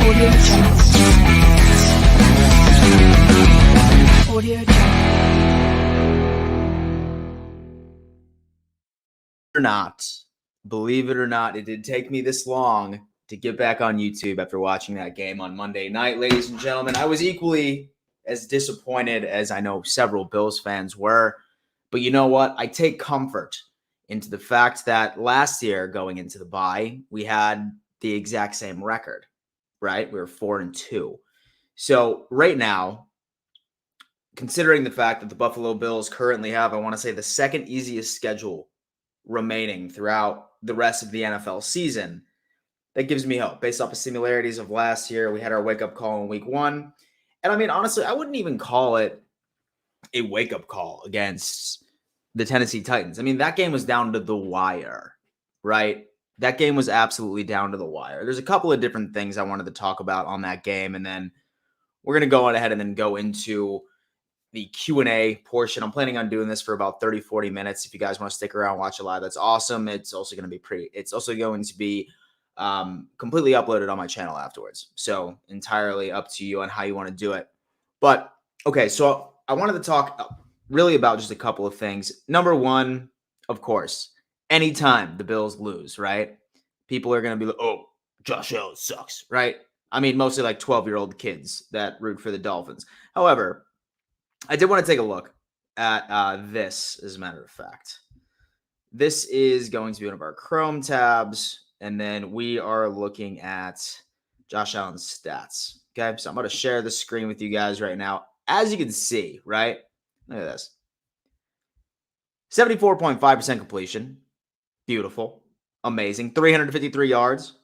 Audio Jungle. Audio Or not, believe it or not, it did take me this long to get back on YouTube after watching that game on Monday night, ladies and gentlemen. I was equally as disappointed as I know several Bills fans were. But you know what? I take comfort into the fact that last year going into the bye, we had the exact same record, right? We were 4-2. So right now, considering the fact that the Buffalo Bills currently have, I want to say, the second easiest schedule remaining throughout the rest of the NFL season, that gives me hope. Based off of similarities of last year, we had our wake-up call in week 1. And I mean, honestly, I wouldn't even call it a wake-up call against the Tennessee Titans. I mean, that game was down to the wire, right? That game was absolutely down to the wire. There's a couple of different things I wanted to talk about on that game, and then we're going to go on ahead and then go into the Q&A portion. I'm planning on doing this for about 30-40 minutes. If you guys want to stick around, watch it live, that's awesome. It's also going to be completely uploaded on my channel afterwards. So entirely up to you on how you want to do it. But okay, so I wanted to talk really about just a couple of things. Number one, of course, anytime the Bills lose, right? People are going to be like, oh, Josh Allen sucks, right? I mean, mostly like 12-year-old kids that root for the Dolphins. However, I did want to take a look at this, as a matter of fact. This is going to be one of our Chrome tabs, and then we are looking at Josh Allen's stats. Okay, so I'm going to share the screen with you guys right now. As you can see, right? Look at this. 74.5% completion. Beautiful. Amazing. 353 yards.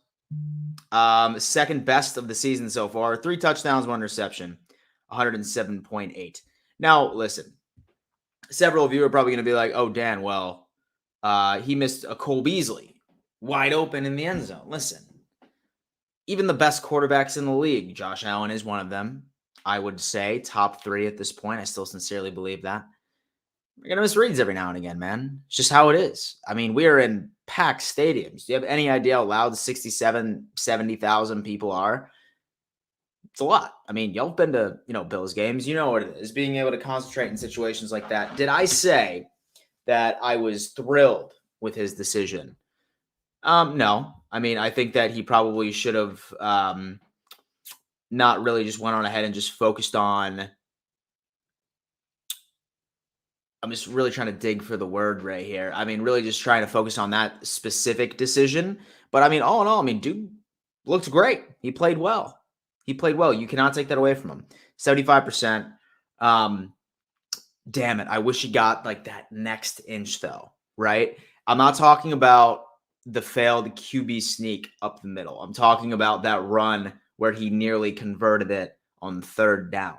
Second best of the season so far. 3 touchdowns, 1 interception. 107.8. Now, listen. Several of you are probably going to be like, oh, Dan, well, he missed a Cole Beasley wide open in the end zone. Listen, even the best quarterbacks in the league, Josh Allen is one of them. I would say top 3 at this point. I still sincerely believe that. We're going to miss reads every now and again, man. It's just how it is. I mean, we are in packed stadiums. Do you have any idea how loud 67, 70,000 people are? It's a lot. I mean, y'all have been to, Bills games. You know what it is, being able to concentrate in situations like that. Did I say that I was thrilled with his decision? No. I mean, I think that he probably should have not really just went on ahead and just focused on. I'm just really trying to dig for the word right here. I mean, really just trying to focus on that specific decision. But I mean, all in all, I mean, dude looked great. He played well. You cannot take that away from him. 75%. Damn it. I wish he got like that next inch though, right? I'm not talking about the failed QB sneak up the middle. I'm talking about that run where he nearly converted it on 3rd down.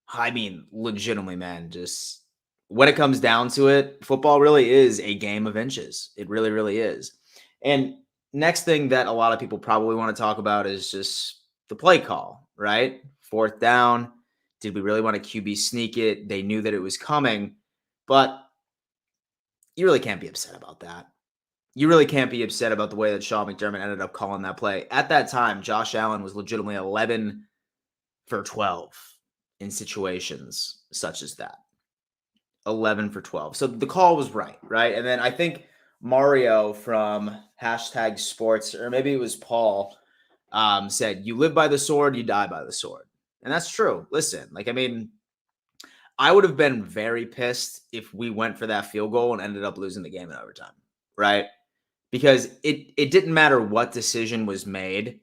I mean, legitimately, man, just when it comes down to it, football really is a game of inches. It really, really is. And next thing that a lot of people probably want to talk about is just the play call, right? 4th down. Did we really want to QB sneak it? They knew that it was coming, but you really can't be upset about that. You really can't be upset about the way that Sean McDermott ended up calling that play. At that time, Josh Allen was legitimately 11 for 12 in situations such as that. 11 for 12. So the call was right? And then I think Mario from #sports, or maybe it was Paul, said, you live by the sword, you die by the sword. And that's true. Listen, I would have been very pissed if we went for that field goal and ended up losing the game in overtime, right? Because it didn't matter what decision was made.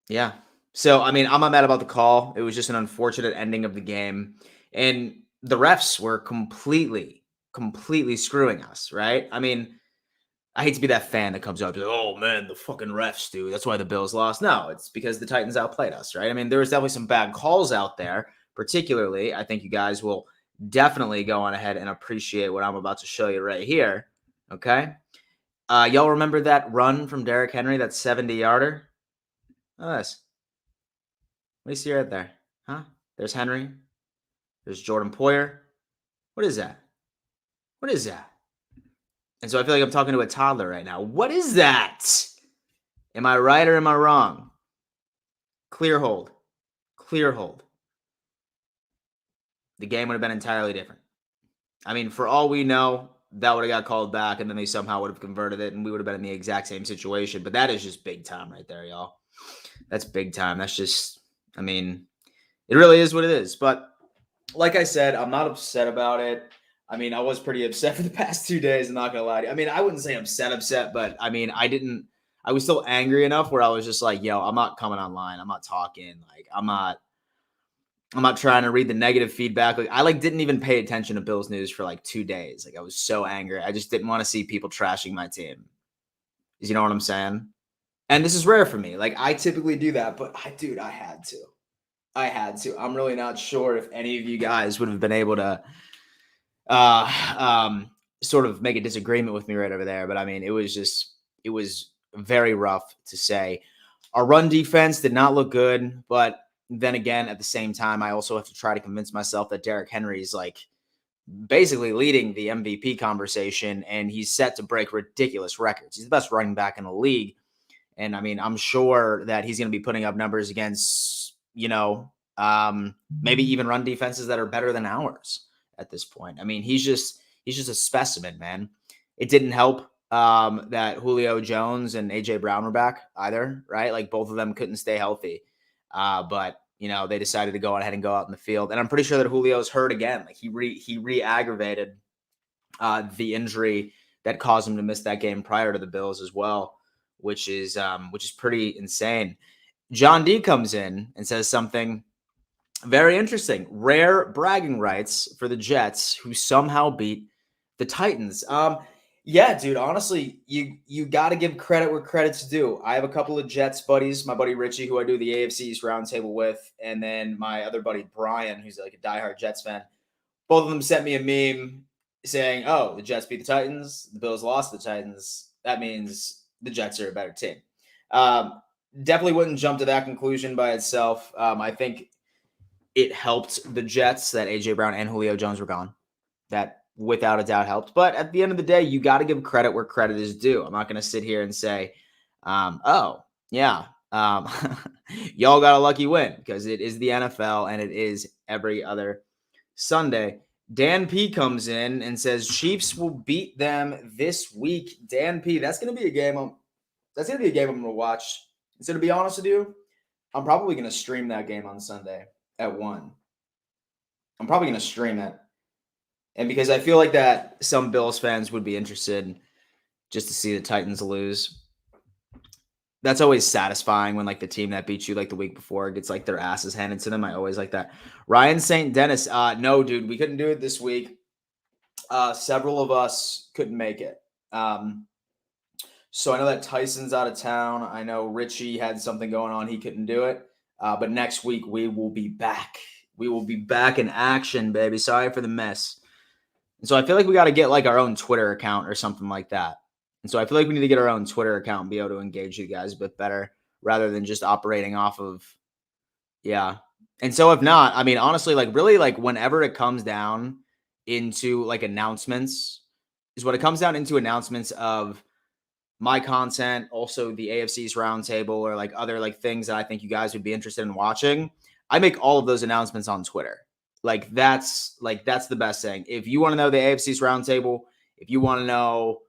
Yeah. So, I mean, I'm not mad about the call. It was just an unfortunate ending of the game. And the refs were completely screwing us, right? I mean, I hate to be that fan that comes up and like, oh, man, the fucking refs, dude. That's why the Bills lost. No, it's because the Titans outplayed us, right? I mean, there was definitely some bad calls out there. Particularly, I think you guys will definitely go on ahead and appreciate what I'm about to show you right here, okay? Y'all remember that run from Derrick Henry, that 70-yarder? Oh, this. What do you see right there? Huh? There's Henry. There's Jordan Poyer. What is that? And so I feel like I'm talking to a toddler right now. What is that? Am I right or am I wrong? Clear hold. Clear hold. The game would have been entirely different. I mean, for all we know, that would have got called back and then they somehow would have converted it and we would have been in the exact same situation. But that is just big time right there, y'all. That's big time. That's just, I mean, it really is what it is. But like I said, I'm not upset about it. I mean, I was pretty upset for the past 2 days. I'm not going to lie to you. I mean, I wouldn't say upset, but I mean, I was still angry enough where I was just like, yo, I'm not coming online. I'm not talking. Like, I'm not trying to read the negative feedback. Like I didn't even pay attention to Bills news for like 2 days. Like I was so angry. I just didn't want to see people trashing my team. You know what I'm saying? And this is rare for me. Like I typically do that, but dude, I had to. I had to. I'm really not sure if any of you guys would have been able to uh sort of make a disagreement with me right over there. But I mean, it was very rough to say. Our run defense did not look good, but then again, at the same time, I also have to try to convince myself that Derrick Henry is like basically leading the MVP conversation, and he's set to break ridiculous records. He's the best running back in the league. And I mean, I'm sure that he's going to be putting up numbers against, maybe even run defenses that are better than ours at this point. I mean, he's just a specimen, man. It didn't help that Julio Jones and AJ Brown were back either, right? Like both of them couldn't stay healthy. But they decided to go ahead and go out in the field. And I'm pretty sure that Julio's hurt again. Like he re-aggravated the injury that caused him to miss that game prior to the Bills as well, which is pretty insane. John D comes in and says something very interesting. Rare bragging rights for the Jets, who somehow beat the Titans. Yeah, dude, honestly, you got to give credit where credit's due. I have a couple of Jets buddies, my buddy Richie, who I do the AFC East roundtable with, and then my other buddy Brian, who's like a diehard Jets fan. Both of them sent me a meme saying, oh, the Jets beat the Titans, the Bills lost to the Titans. That means the Jets are a better team. Definitely wouldn't jump to that conclusion by itself. I think it helped the Jets that AJ Brown and Julio Jones were gone. That without a doubt helped. But at the end of the day, you got to give credit where credit is due. I'm not going to sit here and say, oh, yeah, y'all got a lucky win, because it is the NFL and it is every other Sunday. Dan P comes in and says Chiefs will beat them this week. Dan P, that's going to be a game I'm going to watch. And so to be honest with you, I'm probably going to stream that game on Sunday at 1. I'm probably going to stream it. And because I feel like that some Bills fans would be interested just to see the Titans lose. That's always satisfying when like the team that beat you like the week before gets like their asses handed to them. I always like that. Ryan St. Dennis. No, dude, we couldn't do it this week. Several of us couldn't make it. So I know that Tyson's out of town. I know Richie had something going on. He couldn't do it. But next week we will be back. We will be back in action, baby. Sorry for the mess. And so I feel like we got to get like our own Twitter account or something like that. And so I feel like we need to get our own Twitter account and be able to engage you guys a bit better rather than just operating off of, yeah. And so if not, I mean, honestly, like really like whenever it comes down into like announcements is what it comes down into announcements of my content, also the AFC's roundtable or like other like things that I think you guys would be interested in watching. I make all of those announcements on Twitter. That's the best thing. If you want to know the AFC's roundtable, if you want to know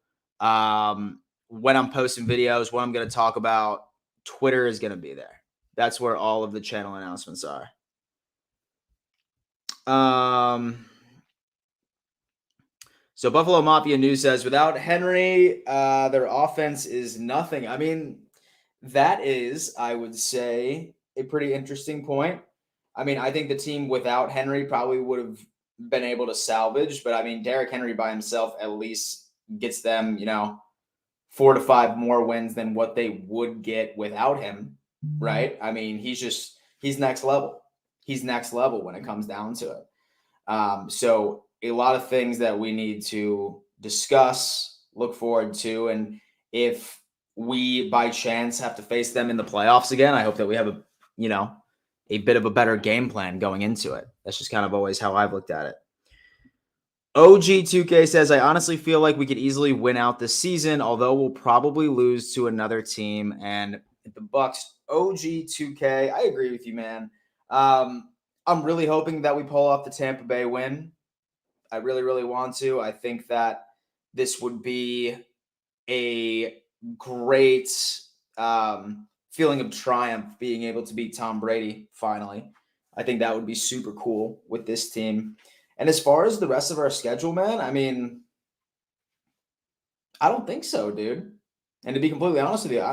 when I'm posting videos, what I'm going to talk about, Twitter is going to be there. That's where all of the channel announcements are. So Buffalo Mafia News says, without Henry, their offense is nothing. I mean, that is, I would say, a pretty interesting point. I mean, I think the team without Henry probably would have been able to salvage, but I mean, Derrick Henry by himself at least gets them, 4 to 5 more wins than what they would get without him, right? I mean, he's next level. He's next level when it comes down to it. So a lot of things that we need to discuss, look forward to, and if we by chance have to face them in the playoffs again, I hope that we have a bit of a better game plan going into it. That's just kind of always how I've looked at it. OG2K says, I honestly feel like we could easily win out this season, although we'll probably lose to another team. And the Bucks, OG2K, I agree with you, man. I'm really hoping that we pull off the Tampa Bay win. I really, really want to. I think that this would be a great feeling of triumph being able to beat Tom Brady finally. I think that would be super cool with this team. And as far as the rest of our schedule, man, I mean, I don't think so, dude. And to be completely honest with you,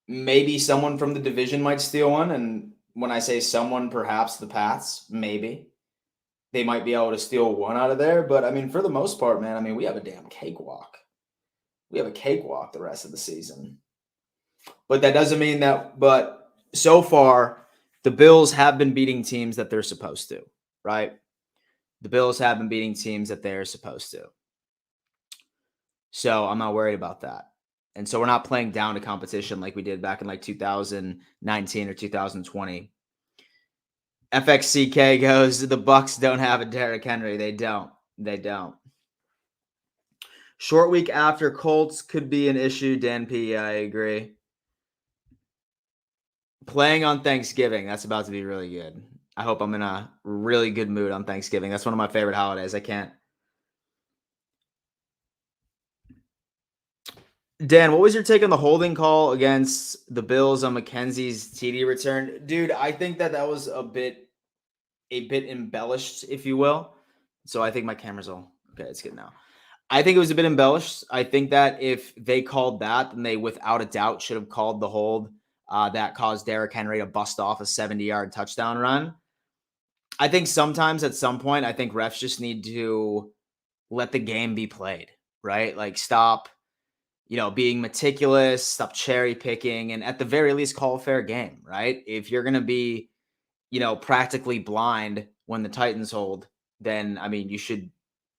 maybe someone from the division might steal one. And when I say someone, perhaps the Pats, maybe they might be able to steal one out of there. But I mean, for the most part, man, I mean, we have a damn cakewalk. We have a cakewalk the rest of the season. But that doesn't mean that, but so far, the Bills have been beating teams that they're supposed to, right? The Bills have been beating teams that they're supposed to. So I'm not worried about that. And so we're not playing down to competition like we did back in like 2019 or 2020. FXCK goes, the Bucks don't have a Derrick Henry. They don't. They don't. Short week after Colts could be an issue. Dan P, I agree. Playing on Thanksgiving. That's about to be really good. I hope I'm in a really good mood on Thanksgiving. That's one of my favorite holidays. I can't. Dan, what was your take on the holding call against the Bills on McKenzie's TD return? Dude, I think that was a bit embellished, if you will. So I think my camera's all okay. It's good now. I think it was a bit embellished. I think that if they called that, then they without a doubt should have called the hold that caused Derrick Henry to bust off a 70-yard touchdown run. I think sometimes at some point, I think refs just need to let the game be played, right? Like stop, being meticulous, stop cherry picking, and at the very least call a fair game, right? If you're going to be, practically blind when the Titans hold, then, I mean, you should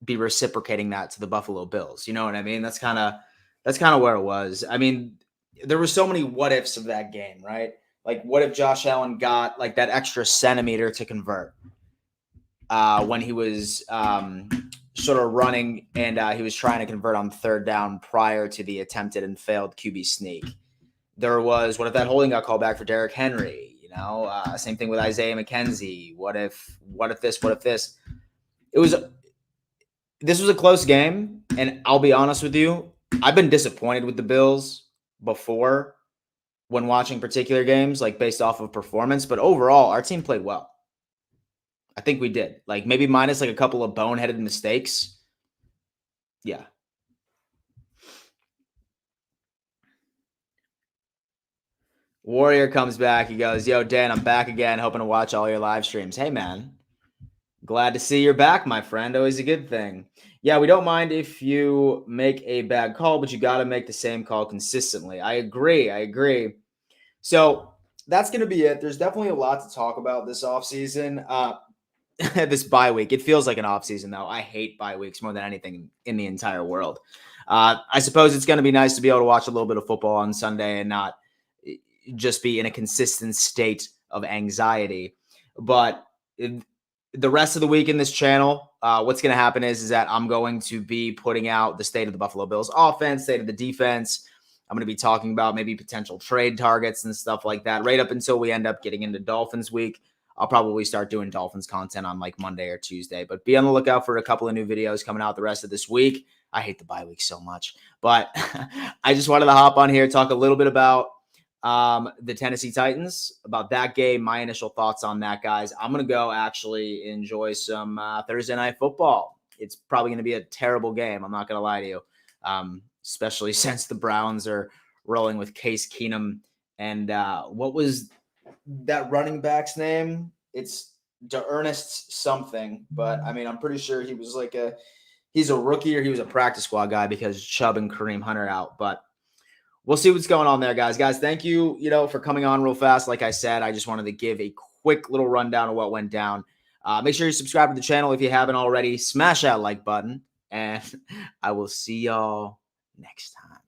be reciprocating that to the Buffalo Bills. You know what I mean? That's kind of where it was. I mean, there were so many what ifs of that game, right? Like, what if Josh Allen got like that extra centimeter to convert when he was sort of running and he was trying to convert on third down prior to the attempted and failed QB sneak? There was, what if that holding got called back for Derrick Henry? Same thing with Isaiah McKenzie. What if this? What if this? This was a close game, and I'll be honest with you, I've been disappointed with the Bills before when watching particular games, like based off of performance, but overall, our team played well. I think we did. Like maybe minus like a couple of boneheaded mistakes. Yeah. Warrior comes back. He goes, yo, Dan, I'm back again, hoping to watch all your live streams. Hey, man. Glad to see you're back, my friend. Always a good thing. Yeah, we don't mind if you make a bad call, but you got to make the same call consistently. I agree. So that's going to be it. There's definitely a lot to talk about this offseason. This bye week. It feels like an offseason, though. I hate bye weeks more than anything in the entire world. I suppose it's going to be nice to be able to watch a little bit of football on Sunday and not just be in a consistent state of anxiety. But the rest of the week in this channel, what's going to happen is that I'm going to be putting out the state of the Buffalo Bills offense, state of the defense. I'm going to be talking about maybe potential trade targets and stuff like that right up until we end up getting into Dolphins week. I'll probably start doing Dolphins content on like Monday or Tuesday, but be on the lookout for a couple of new videos coming out the rest of this week. I hate the bye week so much, but I just wanted to hop on here, talk a little bit about the Tennessee Titans, about that game, my initial thoughts on that, guys. I'm going to go actually enjoy some Thursday night football. It's probably going to be a terrible game. I'm not going to lie to you, especially since the Browns are rolling with Case Keenum. And what was that running back's name? It's DeErnest something, but I mean, I'm pretty sure he was like he's a rookie or he was a practice squad guy because Chubb and Kareem Hunt are out, but we'll see what's going on there, guys. Guys, thank you, for coming on real fast. Like I said, I just wanted to give a quick little rundown of what went down. Make sure you subscribe to the channel if you haven't already. Smash that like button, and I will see y'all next time.